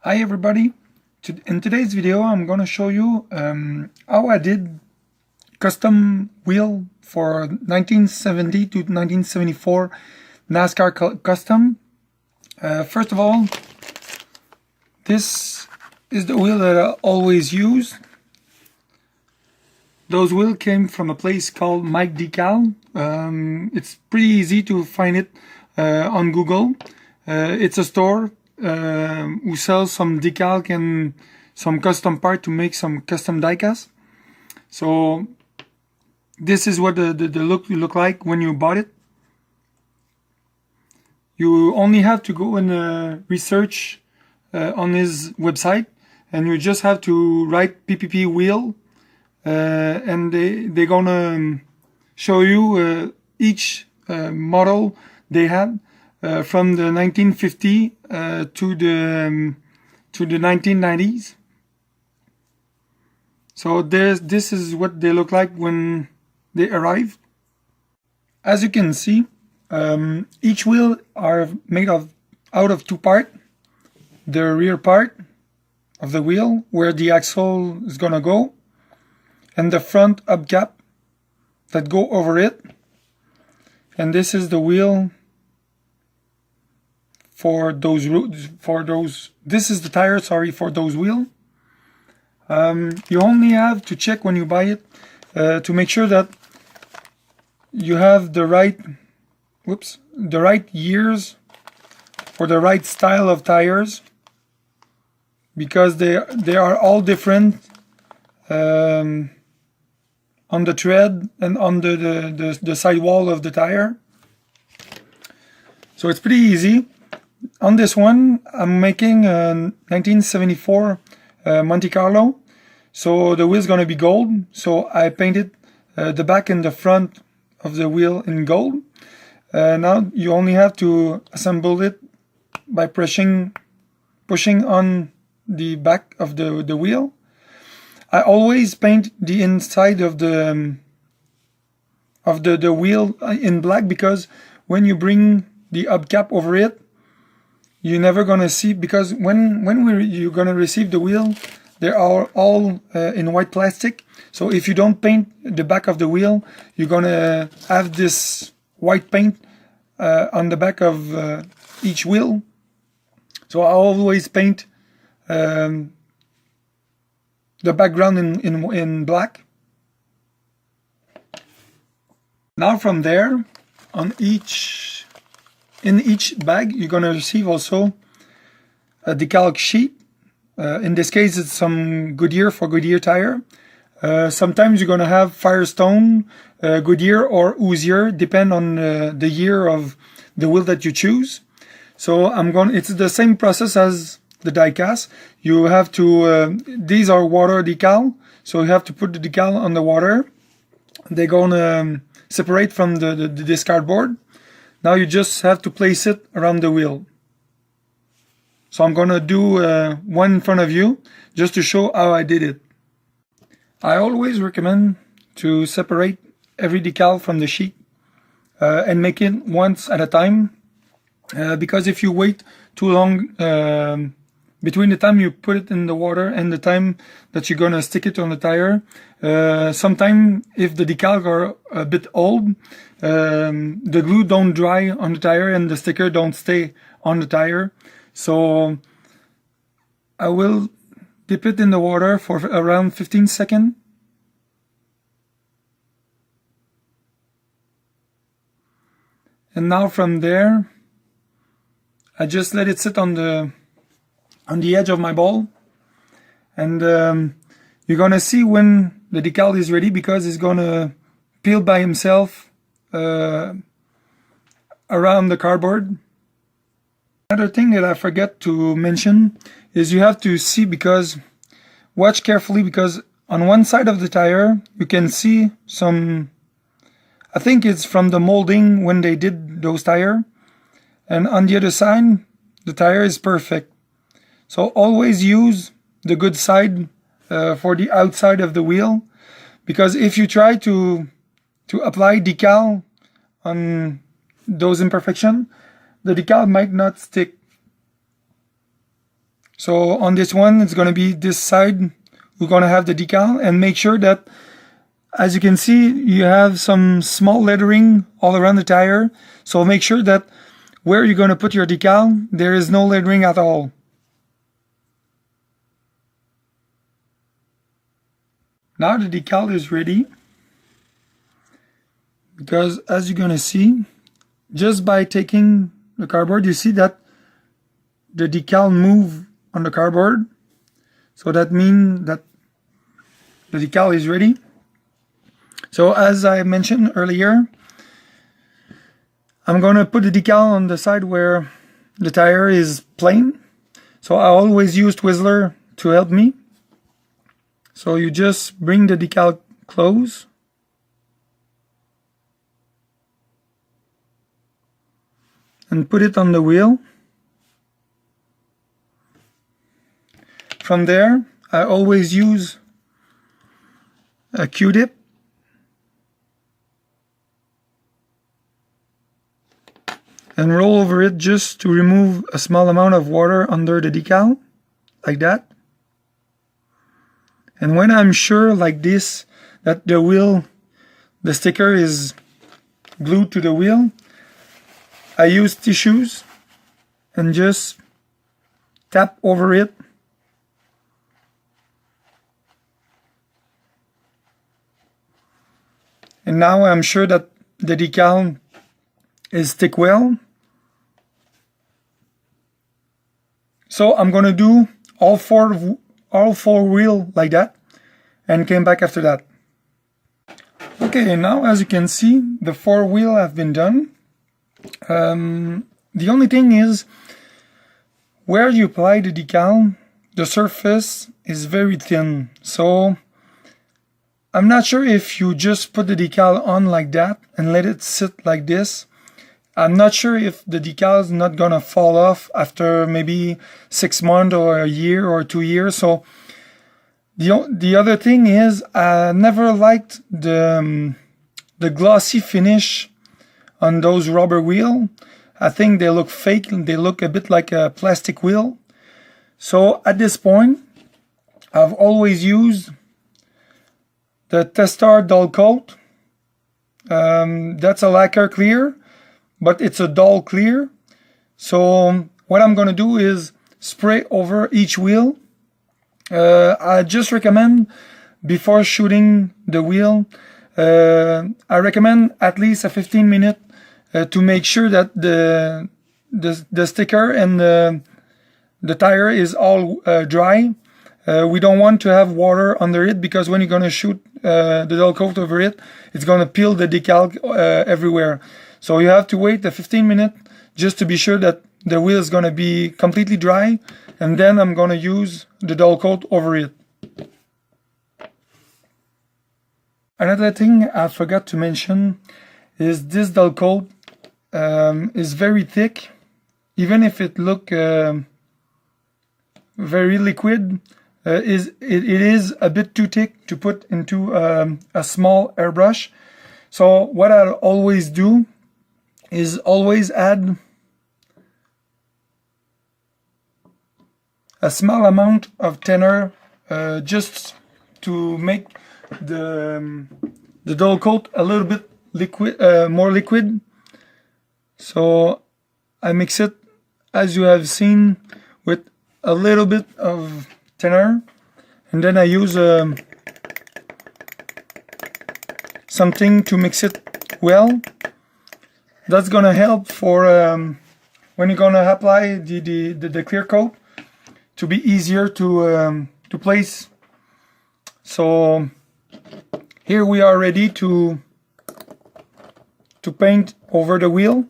Hi everybody, in today's video I'm going to show you how I did custom wheel for 1970 to 1974 NASCAR custom. First of all, this is the wheel that I always use. Those wheels came from a place called Mike Decal. It's pretty easy to find it on Google. It's a store who sells some decal and some custom part to make some custom diecast. So this is what the look like when you bought it. You only have to go and research on his website, and you just have to write PPP wheel, and they're gonna show you each model they had from the 1950 to the 1990s. So this is what they look like when they arrive. As you can see, each wheel are made out of two parts. The rear part of the wheel, where the axle is gonna go, and the front hubcap that go over it. And this is the wheel for those this is the tire, sorry, for those wheels. You only have to check when you buy it to make sure that you have the right years for the right style of tires, because they are all different on the tread and on the sidewall of the tire. So it's pretty easy. On this one, I'm making a 1974 Monte Carlo. So the wheel's gonna be gold. So I painted the back and the front of the wheel in gold. Now you only have to assemble it by pushing on the back of the wheel. I always paint the inside of the wheel in black, because when you bring the hubcap over it, you're never gonna see, because when you're gonna receive the wheel, they are all in white plastic. So if you don't paint the back of the wheel, you're gonna have this white paint on the back of each wheel. So I always paint the background in black. Now from there, in each bag, you're gonna receive also a decal sheet. In this case, it's some Goodyear for Goodyear tire. Sometimes you're gonna have Firestone, Goodyear, or Hoosier, depend on the year of the wheel that you choose. So it's the same process as the diecast. You have to, these are water decal, so you have to put the decal on the water. They're gonna separate from the discard board. Now you just have to place it around the wheel. So I'm gonna do one in front of you just to show how I did it. I always recommend to separate every decal from the sheet and make it once at a time, because if you wait too long between the time you put it in the water and the time that you're gonna stick it on the tire, sometimes if the decals are a bit old, the glue don't dry on the tire and the sticker don't stay on the tire. So I will dip it in the water for around 15 seconds. And now from there, I just let it sit on the edge of my bowl. And you're gonna see when the decal is ready, because it's gonna peel by himself around the cardboard. Another thing that I forgot to mention is you have to see, watch carefully, because on one side of the tire you can see some, I think it's from the molding when they did those tires, and on the other side the tire is perfect. So always use the good side for the outside of the wheel, because if you try to apply decal on those imperfections, the decal might not stick. So on this one, it's going to be this side. We're going to have the decal, and make sure that, as you can see, you have some small lettering all around the tire. So make sure that where you're going to put your decal, there is no lettering at all. Now the decal is ready, because as you're going to see, just by taking the cardboard, you see that the decal move on the cardboard. So that means that the decal is ready. So as I mentioned earlier, I'm going to put the decal on the side where the tire is plain. So I always use Twizzler to help me. So you just bring the decal close. And put it on the wheel. From there, I always use a Q-tip. And roll over it just to remove a small amount of water under the decal, like that. And when I'm sure, like this, that the sticker is glued to the wheel, I use tissues and just tap over it. And now I'm sure that the decal is stick well. So I'm going to do all four wheel like that, and came back after that. Okay, now as you can see, the 4 wheel have been done. The only thing is, where you apply the decal, the surface is very thin. So I'm not sure if you just put the decal on like that and let it sit like this. I'm not sure if the decal is not gonna fall off after maybe 6 months or a year or 2 years. So the other thing is, I never liked the glossy finish on those rubber wheel. I think they look fake. They look a bit like a plastic wheel. So at this point, I've always used the Testar dull coat. That's a lacquer clear, but it's a dull clear. So what I'm going to do is spray over each wheel. I just recommend, before shooting the wheel, I recommend at least a 15-minute to make sure that the sticker and the tire is all dry. We don't want to have water under it, because when you're going to shoot the dull coat over it, it's going to peel the decal everywhere. So you have to wait a 15 minutes just to be sure that the wheel is going to be completely dry, and then I'm going to use the dull coat over it. Another thing I forgot to mention is this dull coat is very thick. Even if it look very liquid, it is a bit too thick to put into a small airbrush. So what I always do is always add a small amount of thinner, just to make the dull coat a little bit liquid, more liquid. So I mix it, as you have seen, with a little bit of thinner, and then I use something to mix it well. That's gonna help for when you're gonna apply the clear coat, to be easier to place. So here we are ready to paint over the wheel.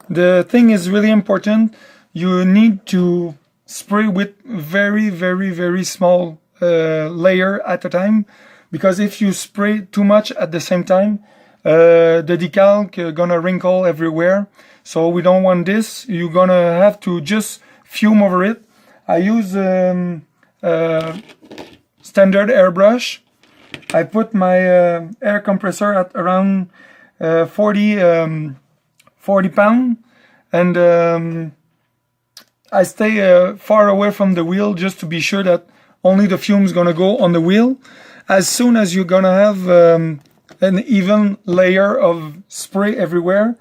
The thing is really important. You need to spray with very small layer at a time, because if you spray too much at the same time, the decal gonna wrinkle everywhere. So we don't want this. You're gonna have to just fume over it. I use standard airbrush. I put my air compressor at around 40 pound, and I stay far away from the wheel just to be sure that only the fume's gonna go on the wheel. As soon as you're gonna have an even layer of spray everywhere,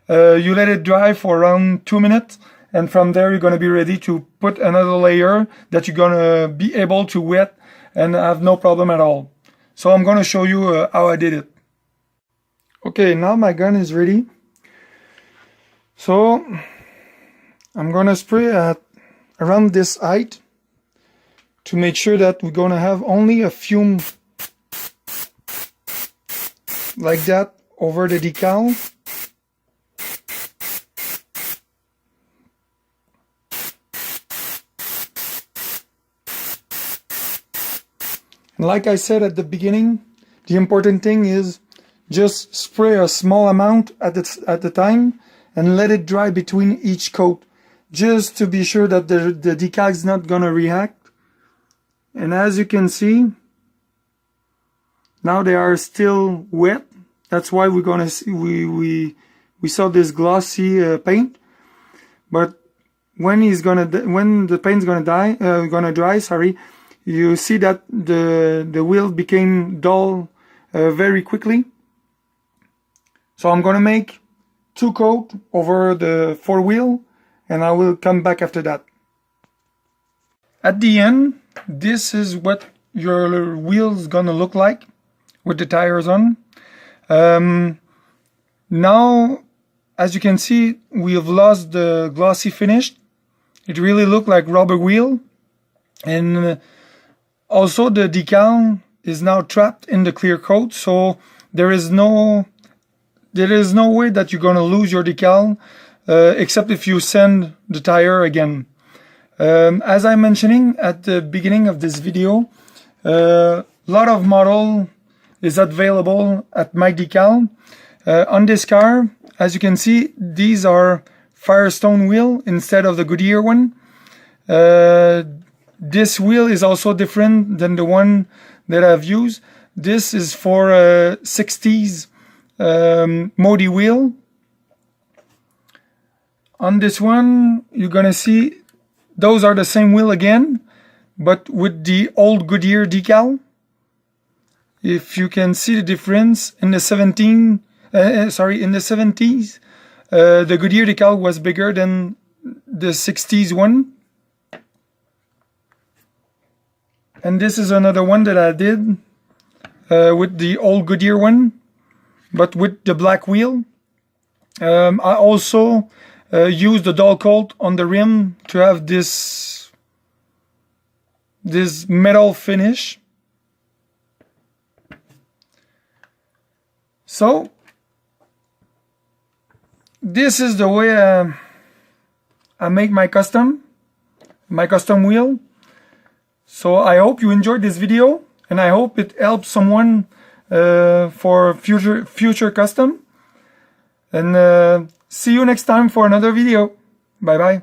you let it dry for around 2 minutes, and from there you're gonna be ready to put another layer that you're gonna be able to wet and have no problem at all. So I'm gonna show you how I did it. Okay, now my gun is ready. So I'm gonna spray at around this height to make sure that we're gonna have only a fume like that over the decal. And like I said at the beginning, the important thing is just spray a small amount at the time and let it dry between each coat, just to be sure that the decal is not gonna react. And as you can see, now they are still wet. That's why we're gonna see, we saw this glossy paint. But when the paint's gonna dry, sorry, you see that the wheel became dull very quickly. So I'm gonna make 2 coats over the 4-wheel, and I will come back after that. At the end, this is what your wheel's gonna look like with the tires on. Now, as you can see, we have lost the glossy finish. It really looked like rubber wheel, and also the decal is now trapped in the clear coat, so there is no way that you're gonna lose your decal except if you sand the tire again. As I'm mentioning at the beginning of this video, a lot of model is available at My Decal. On this car, as you can see, these are Firestone wheel instead of the Goodyear one. This wheel is also different than the one that I've used. This is for 60s Moody wheel. On this one, you're gonna see those are the same wheel again, but with the old Goodyear decal. If you can see the difference, in the 70s, the Goodyear decal was bigger than the 60s one. And this is another one that I did with the old Goodyear one, but with the black wheel. I also used the dull coat on the rim to have this metal finish. So this is the way I make my custom wheel. So I hope you enjoyed this video, and I hope it helps someone for future custom. And see you next time for another video. Bye bye.